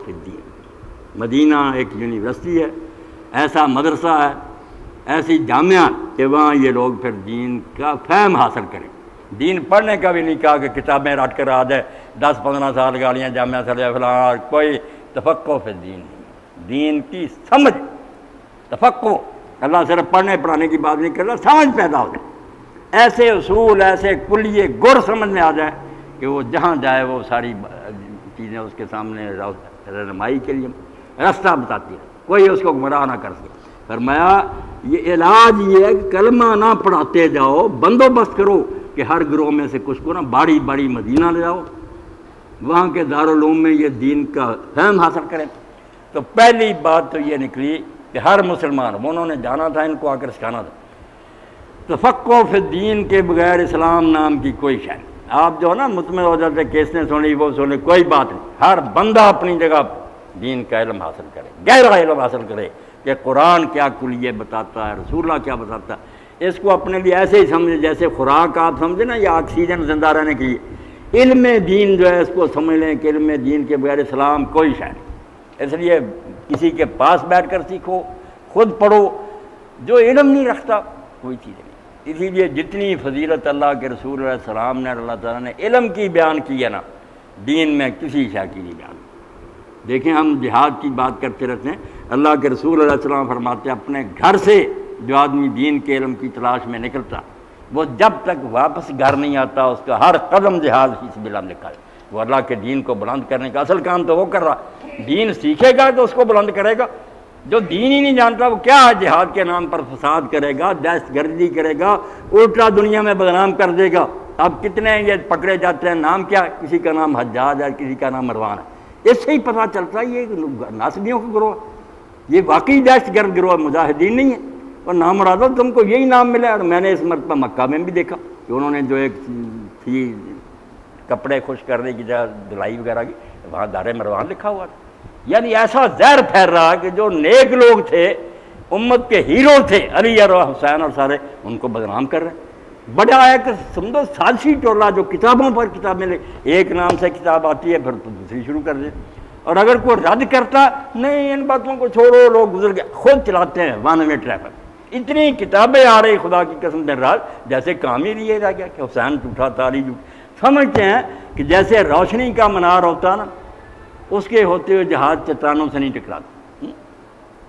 فی الدین۔ مدینہ ایک یونیورسٹی ہے، ایسا مدرسہ ہے، ایسی جامعہ کہ وہاں یہ لوگ پھر دین کا فہم حاصل کریں۔ دین پڑھنے کا بھی نہیں کہا کہ کتابیں رٹ کر آ جائے 10-15 سال گالیاں جامعہ سے لے فلاں، کوئی تفقہ فی الدین نہیں، دین کی سمجھ، تفقہ، اللہ صرف پڑھنے پڑھانے کی بات نہیں کر رہا، سمجھ پیدا ہو جائے، ایسے اصول، ایسے کلیے گر سمجھ میں آ جائے کہ وہ جہاں جائے وہ ساری چیزیں اس کے سامنے رہنمائی کے لیے راستہ بتاتی ہے، کوئی اس کو گمراہ نہ کر سکے۔ فرمایا یہ علاج یہ ہے کہ کلمہ نہ پڑھاتے جاؤ، بندوبست کرو کہ ہر گروہ میں سے کچھ کو نا باری باری مدینہ لے جاؤ، وہاں کے دارالعلوم میں یہ دین کا فہم حاصل کریں۔ تو پہلی بات تو یہ نکلی کہ ہر مسلمان، انہوں نے جانا تھا، ان کو آ کر سکھانا تھا، تفقہ فی الدین کے بغیر اسلام نام کی کوئی شے نہیں۔ آپ جو ہے نا مطمئن ہو جاتے کس نے سنی وہ سنی، کوئی بات نہیں، ہر بندہ اپنی جگہ دین کا علم حاصل کرے، گہرا علم حاصل کرے کہ قرآن کیا کلیے بتاتا ہے، رسول اللہ کیا بتاتا ہے، اس کو اپنے لیے ایسے ہی سمجھے جیسے خوراک آپ سمجھیں نا، یا آکسیجن زندہ رہنے کے لیے۔ علم دین جو ہے اس کو سمجھ لیں کہ علم دین کے بغیر اسلام کوئی شے نہیں، اس لیے کسی کے پاس بیٹھ کر سیکھو، خود پڑھو، جو علم نہیں رکھتا کوئی چیز نہیں۔ اسی لیے جتنی فضیلت اللہ کے رسول علیہ السلام نے، اللہ تعالیٰ نے علم کی بیان کی ہے نا، دین میں کسی شے کی نہیں بیان۔ دیکھیں ہم جہاد کی بات کرتے رہتے ہیں، اللہ کے رسول علیہ السلام فرماتے ہیں اپنے گھر سے جو آدمی دین کے علم کی تلاش میں نکلتا وہ جب تک واپس گھر نہیں آتا اس کا ہر قدم جہاد فی سبیل اللہ لکھا ہے۔ وہ اللہ کے دین کو بلند کرنے کا اصل کام تو وہ کر رہا، دین سیکھے گا تو اس کو بلند کرے گا، جو دین ہی نہیں جانتا وہ کیا جہاد کے نام پر فساد کرے گا، دہشت گردی کرے گا، الٹا دنیا میں بدنام کر دے گا۔ اب کتنے یہ پکڑے جاتے ہیں، نام کیا، کسی کا نام حجاج ہے، کسی کا نام مروان ہے، اس سے ہی پتہ چلتا ہے یہ ناصبیوں کا گروہ، یہ واقعی دہشت گرد گروہ مجاہدین نہیں ہے۔ اور نام مرادو تم کو یہی نام ملا، اور میں نے اس مرتبہ مکہ میں بھی دیکھا کہ انہوں نے جو ایک تھی کپڑے خشک کرنے کی جگہ دلائی وغیرہ کی، وہاں دار مروان لکھا ہوا تھا۔ یعنی ایسا زہر پھیل رہا کہ جو نیک لوگ تھے، امت کے ہیرو تھے، علی اور حسین اور سارے، ان کو بدنام کر رہے ہیں۔ بڑا ایک سمجھو سازشی ٹولہ جو کتابوں پر کتابیں لے، ایک نام سے کتاب آتی ہے پھر تو دوسری شروع کر دے، اور اگر کوئی رد کرتا نہیں ان باتوں کو چھوڑو، لوگ گزر گئے، خود چلاتے ہیں ون وے ٹریفک۔ اتنی کتابیں آ رہی خدا کی قسم دن رات، جیسے کام ہی یہ رہ گیا کہ حسین جھوٹا تھا، علی جھوٹا۔ سمجھتے ہیں کہ جیسے روشنی کا منار ہوتا نا، اس کے ہوتے ہوئے جہاز چٹانوں سے نہیں ٹکراتا،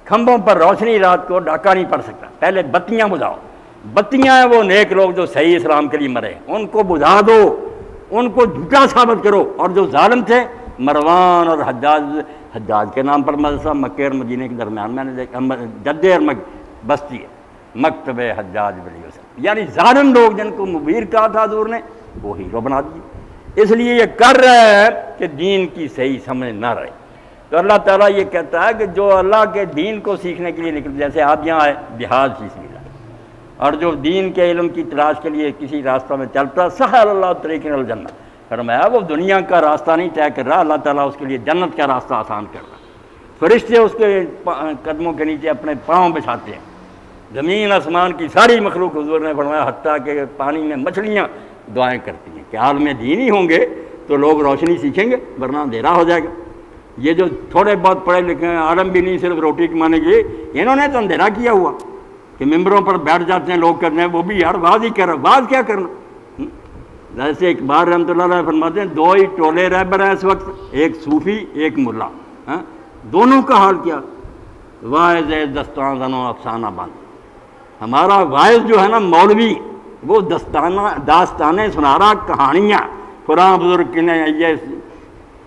کھمبوں پر روشنی رات کو ڈاکہ نہیں پڑ سکتا، پہلے بتیاں بجھاؤ۔ بتیاں ہیں وہ نیک لوگ جو صحیح اسلام کے لیے مرے، ان کو بجھا دو، ان کو جھوٹا ثابت کرو۔ اور جو ظالم تھے مروان اور حجاج کے نام پر مدرسہ مکہ اور مدینہ کے درمیان میں نے دیکھا، جدے اور بستی ہے، مکتب حجاج بن یوسف، یعنی ظالم لوگ جن کو مبیر کہا تھا حضور نے وہ ہیرو بنا دیے۔ اس لیے یہ کر رہا ہے کہ دین کی صحیح سمجھ نہ رہے۔ تو اللہ تعالیٰ یہ کہتا ہے کہ جو اللہ کے دین کو سیکھنے کے لیے نکل، جیسے آپ یہاں آئے جہاد فی سبیل اللہ، اور جو دین کے علم کی تلاش کے لیے کسی راستہ میں چلتا، سہل اللہ طریق الجنہ، فرمایا وہ دنیا کا راستہ نہیں طے کر رہا، اللہ تعالیٰ اس کے لیے جنت کا راستہ آسان کر رہا۔ فرشتے اس کے قدموں کے نیچے اپنے پاؤں بچھاتے ہیں، زمین آسمان کی ساری مخلوق حضور نے فرمایا حتیٰ کہ پانی میں مچھلیاں دعائیں کرتی ہیں کہ عالم دین ہی ہوں گے تو لوگ روشنی سیکھیں گے ورنہ اندھیرا ہو جائے گا۔ یہ جو تھوڑے بہت پڑھے لکھے ہیں، عالم بھی نہیں صرف روٹی کمانے کے، انہوں نے تو اندھیرا کیا ہوا کہ ممبروں پر بیٹھ جاتے ہیں لوگ کرتے ہیں، وہ بھی یار واز ہی کر رہا، واز کیا کرنا۔ جیسے اقبال رحمۃ اللہ علیہ فرماتے ہیں دو ہی ٹولے رہبر ہیں اس وقت، ایک صوفی ایک ملا، دونوں کا حال کیا، واعظ دستان زنوں افسانہ بند۔ ہمارا واعظ جو ہے نا مولوی، وہ داستانیں سنا رہا، کہانیاں، قرآن بزرگ نے یہ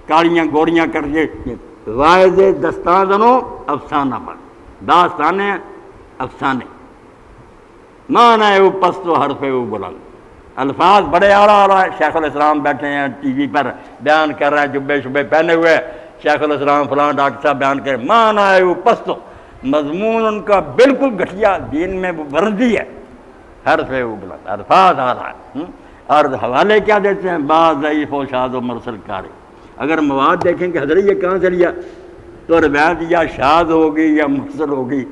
کالیاں گوریاں کر کے، واعظ دستان زنوں افسانہ بند، داستانیں افسانے، معنی او پست و حرف او بلند۔ الفاظ بڑے اعلیٰ ہے، شیخ الاسلام بیٹھے ہیں ٹی وی پر بیان کر رہے ہیں، جبے شبے پہنے ہوئے، شیخ الاسلام فلاں ڈاکٹر صاحب بیان کریں، معنی او پست، مضمون ان کا بالکل گھٹیا، دین میں وردی ہے، حرف او بلند، الفاظ اعلیٰ ہے۔ اور حوالے کیا دیتے ہیں، بعض ضعیف و شاذ و مرسل کاری۔ اگر مواد دیکھیں کہ حضرت یہ کہاں سے لیا تو روایت یا شاذ ہوگی یا مرسل ہوگی،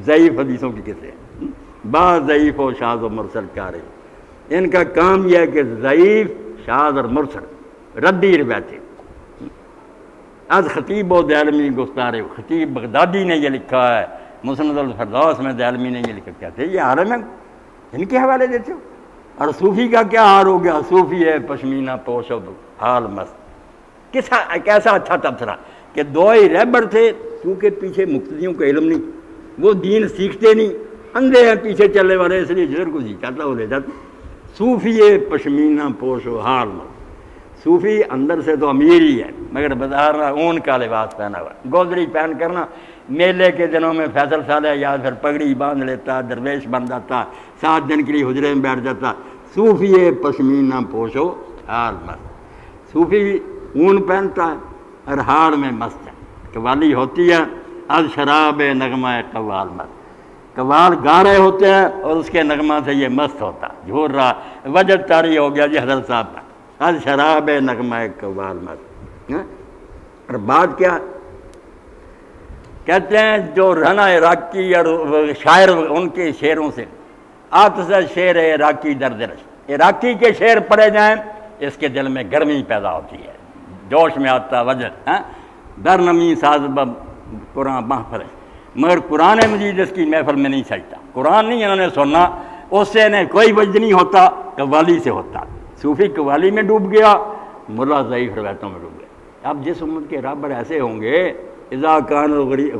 ضعیف حدیثوں کی کسے، بعض ضعیف و شاذ و مرسل کاری۔ ان کا کام یہ ہے کہ ضعیف، شاذ اور مرسل ردی روایتیں، از خطیب و دیلمی گفتار خطیب بغدادی نے یہ لکھا ہے، مسند الفردوس میں دیلمی نے یہ لکھا، کہتے ہیں یہ عالم ہے، ان کے حوالے دیتے ہو۔ اور صوفی کا کیا حال ہو گیا، صوفی ہے پشمینہ پوش و حال مست۔ کیسا اچھا تبصرہ کہ دو ہی رہبر تھے، کیونکہ پیچھے مقتدیوں کا علم نہیں، وہ دین سیکھتے نہیں، اندھے ہیں پیچھے چلنے والے، اس لیے جدھر کو جی چاہتا وہ لے جاتے۔ صوفی ہے پشمینہ پوش و حال مست، صوفی اندر سے تو امیر ہی ہے مگر بظاہر اون کا لباس پہنا ہوا، گودری پہن کرنا میلے کے دنوں میں فیصل صالح یا پھر پگڑی باندھ لیتا، درویش بن جاتا، 7 دن کے لیے حجرے میں بیٹھ جاتا۔ صوفی پشمینہ پوشو حال مست، صوفی اون پہنتا ہے اور حال میں مست ہے۔ قوالی ہوتی ہے از شراب نغمہ قوال مست، قوال گا رہے ہوتے ہیں اور اس کے نغمہ سے یہ مست ہوتا، جھور رہا، وجد طاری ہو گیا جی حضرت صاحب کا، از شراب نغمہ قوال مست۔ اور بات کیا کہتے ہیں، جو رہنا عراقی اور شاعر ان کے شعروں سے آتش شعر عراقی دردرش، عراقی کے شعر پڑھے جائیں اس کے دل میں گرمی پیدا ہوتی ہے، جوش میں آتا وجد، در نمی ساز قرآن محفل، مگر قرآن مجید اس کی محفل میں نہیں سجتا، قرآن نہیں انہوں نے سننا، اس سے انہیں کوئی وجد نہیں ہوتا، قوالی سے ہوتا۔ صوفی قوالی میں ڈوب گیا، ملا ضعیف روایتوں میں ڈوب گیا۔ اب جس امت کے رابر ایسے ہوں گے، اذا کان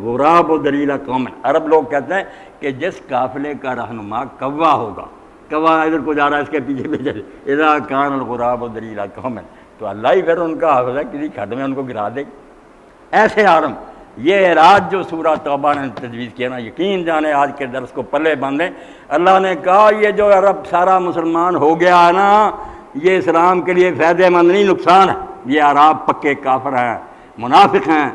غراب و دلیلہ قومن، عرب لوگ کہتے ہیں کہ جس قافلے کا رہنما کوا ہوگا، کوا ادھر کو جا رہا ہے اس کے پیچھے پیچھے، اذا کان الغراب و دلیلہ قومن، تو اللہ ہی پھر ان کا حافظ ہے، کسی کھڈ میں ان کو گرا دے۔ ایسے عالم، یہ رات جو سورہ توبہ نے تجویز کیا نا، یقین جانے آج کے درس کو پلے باندھیں، اللہ نے کہا یہ جو عرب سارا مسلمان ہو گیا ہے نا، یہ اسلام کے لیے فائدہ مند نہیں، نقصان ہے۔ یہ عرب پکے کافر ہیں، منافق ہیں،